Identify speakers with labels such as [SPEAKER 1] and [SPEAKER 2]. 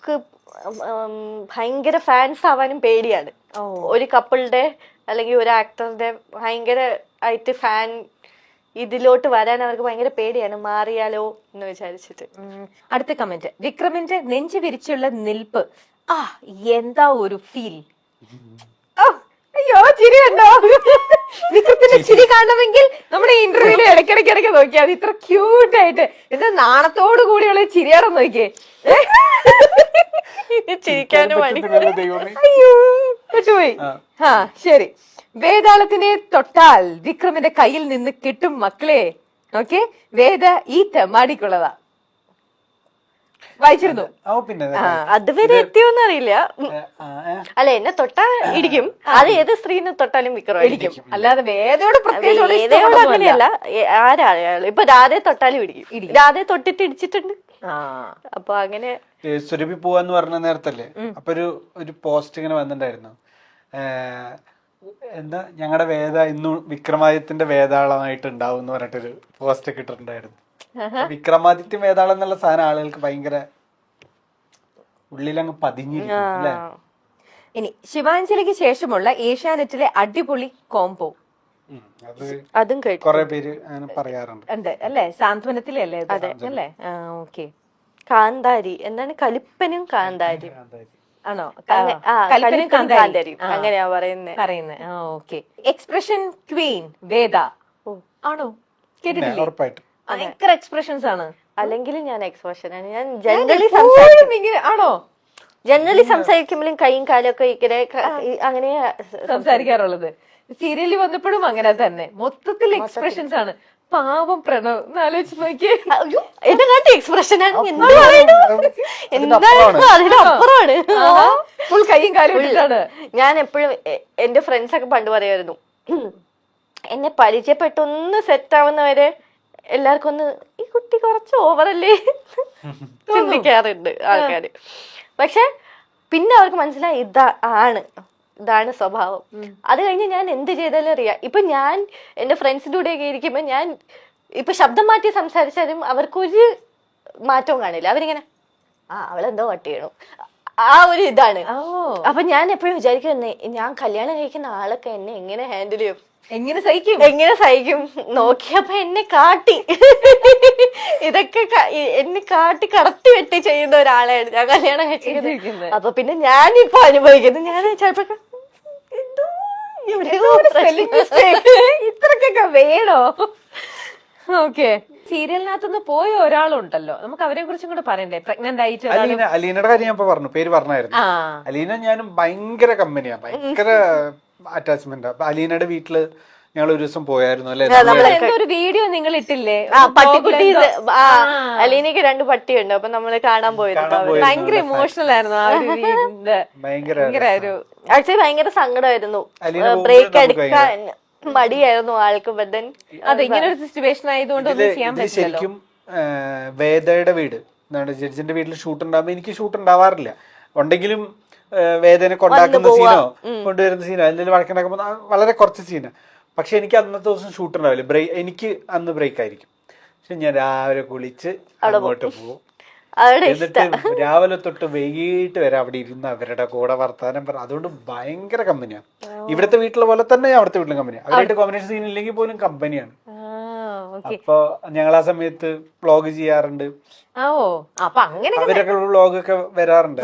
[SPEAKER 1] നമുക്ക് ഭയങ്കര ഫാൻസ് ആവാനും പേടിയാണ്. ഒരു കപ്പിളിന്റെ അല്ലെങ്കിൽ ഒരു ആക്ടറിന്റെ ഭയങ്കര ആയിട്ട് ഫാൻ ഇതിലോട്ട് വരാൻ അവർക്ക് ഭയങ്കര പേടിയാണ്, മാറിയാലോ എന്ന് വിചാരിച്ചിട്ട്.
[SPEAKER 2] അടുത്ത കമന്റ്, വിക്രമിന്റെ നെഞ്ചു വിരിച്ചുള്ള നിൽപ്പ്, ആ എന്താ ഒരു ഫീൽ. അയ്യോ ചിരി കണ്ടോ? വിക്രത്തിന്റെ ചിരി കാണണമെങ്കിൽ നമ്മുടെ ഇന്റർവ്യൂല് ഇടയ്ക്കിടയ്ക്ക് നോക്കിയാൽ മതി. ഇത്ര ക്യൂട്ടായിട്ട് എന്താ നാണത്തോടു കൂടിയുള്ള ചിരിയാറം നോക്കിയേ.
[SPEAKER 1] ചിരിക്കാനും
[SPEAKER 2] അയ്യോ പറ്റുപോയി. ആ ശരി, വേതാളത്തിനെ തൊട്ടാൽ വിക്രമിന്റെ കയ്യിൽ നിന്ന് കിട്ടും മക്കളെ. ഓക്കെ, വേദ ഈ തെമ്മാടിക്കുള്ളതാ. വായിച്ചിരുന്നു.
[SPEAKER 1] അതുവരെ എത്തിയോന്ന് അറിയില്ല. അല്ല, എന്നെ തൊട്ടാ ഇടിക്കും. അത് ഏത് സ്ത്രീനെ തൊട്ടാലും വിക്രമായിരിക്കും.
[SPEAKER 2] അല്ലാതെ വേദയോട്
[SPEAKER 1] വേദയോട് അങ്ങനെയല്ല, ആരാള് ഇപ്പൊ രാധയെ തൊട്ടാലും ഇടിക്കും. രാധയെ തൊട്ടിട്ട് ഇടിച്ചിട്ടുണ്ട്. അപ്പൊ അങ്ങനെ
[SPEAKER 3] സുരഭി പോവാന്ന് പറഞ്ഞ നേരത്തല്ലേ, അപ്പൊ ഒരു പോസ്റ്റ് ഇങ്ങനെ വന്നിട്ടുണ്ടായിരുന്നു. എന്താ, ഞങ്ങളുടെ വേദ ഇന്നും വിക്രമാദിത്യന്റെ വേതാളമായിട്ട് ഉണ്ടാവും എന്ന് പറഞ്ഞിട്ടൊരു പോസ്റ്റ് ഒക്കെ ഇട്ടിട്ടുണ്ടായിരുന്നു. വിക്രമാദിത്യ വേതാളം എന്നുള്ള സാധനം ആളുകൾക്ക് ഭയങ്കര ഉള്ളിലങ്ങ് പതിഞ്ഞിരിക്കും അല്ലേ.
[SPEAKER 2] ഇനി ശിവാഞ്ജലിക്ക് ശേഷമുള്ള ഏഷ്യാനെറ്റിലെ അടിപൊളി കോംബോ,
[SPEAKER 1] അതും
[SPEAKER 3] കുറെ പേര് അങ്ങനെ പറയാറുണ്ട്.
[SPEAKER 2] ഉണ്ട് അല്ലേ, സാന്ത്വനത്തിലെ അല്ലേ അല്ലേ? ഓക്കെ.
[SPEAKER 1] കാന്താരി എന്താണ്, കലിപ്പനും കാന്താരി
[SPEAKER 2] ആണോ?
[SPEAKER 1] കാന്താരി അങ്ങനെയാ പറയുന്നത്.
[SPEAKER 2] ഓക്കെ. എക്സ്പ്രഷൻ ക്വീൻ വേദ ആണോ? കേട്ടിട്ടില്ലേ?
[SPEAKER 3] ഉറപ്പായിട്ടും
[SPEAKER 2] ഭയങ്കര എക്സ്പ്രഷൻസ് ആണ്.
[SPEAKER 1] അല്ലെങ്കിൽ ഞാൻ എക്സ്പ്രഷൻ ആണ്. ഞാൻ ജനറലി
[SPEAKER 2] ആണോ?
[SPEAKER 1] ജനറലി സംസാരിക്കുമ്പോഴും കൈയും കാലും ഒക്കെ ഇങ്ങനെ അങ്ങനെ
[SPEAKER 2] സംസാരിക്കാറുള്ളത്. സീരിയലിൽ വന്നപ്പോഴും അങ്ങനെ തന്നെ, മൊത്തത്തിൽ എക്സ്പ്രഷൻസ് ആണ്. പാവം പ്രണവ് ആലോചിച്ച് നോക്കിയേ,
[SPEAKER 1] എന്റെ കാട്ടി എക്സ്പ്രഷൻ ആണ്. അതിനപ്പുറമാണ്,
[SPEAKER 2] ഫുൾ കൈയും കാലും ഇട്ടിട്ടാണ്.
[SPEAKER 1] ഞാൻ എപ്പോഴും എന്റെ ഫ്രണ്ട്സ് ഒക്കെ പണ്ട് പറയായിരുന്നു, എന്നെ പരിചയപ്പെട്ടൊന്ന് സെറ്റ് ആവുന്നവരെ എല്ലാവർക്കും ഒന്ന് ഈ കുട്ടി കുറച്ച് ഓവറല്ലേ ചിന്തിക്കാറുണ്ട് ആൾക്കാര്. പക്ഷെ പിന്നെ അവർക്ക് മനസ്സിലായി ഇതാണ് സ്വഭാവം. അത് കഴിഞ്ഞ് ഞാൻ എന്ത് ചെയ്താലും അറിയാം. ഇപ്പൊ ഞാൻ എന്റെ ഫ്രണ്ട്സിന്റെ കൂടെയൊക്കെ ഇരിക്കുമ്പോ ഞാൻ ഇപ്പൊ ശബ്ദം മാറ്റി സംസാരിച്ചാലും അവർക്കൊരു മാറ്റവും കാണില്ല. അവരിങ്ങനെ അവളെന്തോ വട്ട് ചെയ്യണു, ആ ഒരു ഇതാണ്. അപ്പൊ ഞാൻ എപ്പോഴും വിചാരിക്കും, ഞാൻ കല്യാണം കഴിക്കുന്ന ആളൊക്കെ എന്നെ എങ്ങനെ ഹാൻഡിൽ ചെയ്യും, എങ്ങനെ സഹിക്കും നോക്കിയപ്പോ എന്നെ കാട്ടി ഇതൊക്കെ എന്നെ കാട്ടി കടത്തി വെട്ടി ചെയ്യുന്ന ഒരാളാണ് ഞാൻ കല്യാണം കഴിച്ചിരിക്കുന്നത്. അപ്പൊ പിന്നെ ഞാനിപ്പോ അനുഭവിക്കുന്നു, ഞാൻ ചിലപ്പോ
[SPEAKER 2] ഇത്രക്കൊക്കെ വേണോ? ഓക്കെ. സീരിയലിനകത്തുനിന്ന് പോയ ഒരാളുണ്ടല്ലോ, നമുക്ക് അവരെ കുറിച്ചും കൂടെ പറയണ്ടേ? പ്രഗ്നന്റ് ആയിട്ട്
[SPEAKER 3] അലീനയുടെ കാര്യം ഞാൻ പറഞ്ഞ പേര് പറഞ്ഞായിരുന്നു. അലീന ഞാനും ഭയങ്കര കമ്പനിയാ, ഭയങ്കര അറ്റാച്ച്മെന്റ്. അപ്പൊ അലീനയുടെ വീട്ടില് ഞങ്ങൾ ഒരു ദിവസം പോയായിരുന്നു അല്ലെ.
[SPEAKER 2] ഒരു വീഡിയോ നിങ്ങൾ ഇട്ടില്ലേ?
[SPEAKER 1] പട്ടിക്കുട്ടി, അലീനക്ക് 2 പട്ടിയുണ്ട്. അപ്പൊ നമ്മള് കാണാൻ പോയത്
[SPEAKER 2] ഭയങ്കര ഇമോഷണൽ ആയിരുന്നു.
[SPEAKER 1] ആക്ച്വലി ഭയങ്കര സങ്കടമായിരുന്നു. ബ്രേക്ക് എടുക്കാൻ മടിയായിരുന്നു ആൾക്ക്.
[SPEAKER 2] അതെ, ഇങ്ങനെ ഒരു സിറ്റുവേഷൻ ആയതുകൊണ്ട് ഒന്നും ചെയ്യാൻ പറ്റില്ല.
[SPEAKER 3] ശരിക്കും വേദയുടെ വീട് ജഡ്ജിന്റെ വീട്ടിൽ ഷൂട്ട് ഉണ്ടാകുമ്പോ എനിക്ക് ഷൂട്ട് ഉണ്ടാവാറില്ല. ഉണ്ടെങ്കിലും വേദനെ കൊണ്ടാക്കുന്ന സീനോ കൊണ്ടുവരുന്ന സീനോ അല്ലെങ്കിൽ വഴക്കുണ്ടാക്കുമ്പോ വളരെ കുറച്ച് സീനോ. പക്ഷെ എനിക്ക് അന്നത്തെ ദിവസം ഷൂട്ട് ഉണ്ടാവില്ല, എനിക്ക് അന്ന് ബ്രേക്ക് ആയിരിക്കും. പക്ഷെ ഞാൻ രാവിലെ കുളിച്ച് അങ്ങോട്ട് പോകും. എന്നിട്ട് രാവിലെ തൊട്ട് വൈകിട്ട് വരെ അവിടെ ഇരുന്ന് അവരുടെ കൂടെ വർത്താനം പറ. അതുകൊണ്ട് ഭയങ്കര കമ്പനിയാണ്. ഇവിടുത്തെ വീട്ടിലെ പോലെ തന്നെ അവിടുത്തെ വീട്ടിലും കമ്പനിയാണ്. അവരായിട്ട് കോമ്പിനേഷൻ സീൻ ഇല്ലെങ്കിൽ പോലും കമ്പനിയാണ്. അപ്പൊ ഞങ്ങൾ ആ സമയത്ത് വ്ളോഗ് ചെയ്യാറുണ്ട്.
[SPEAKER 2] അപ്പൊ അങ്ങനെ
[SPEAKER 3] അവരൊക്കെ വ്ളോഗ് ഒക്കെ വരാറുണ്ട്.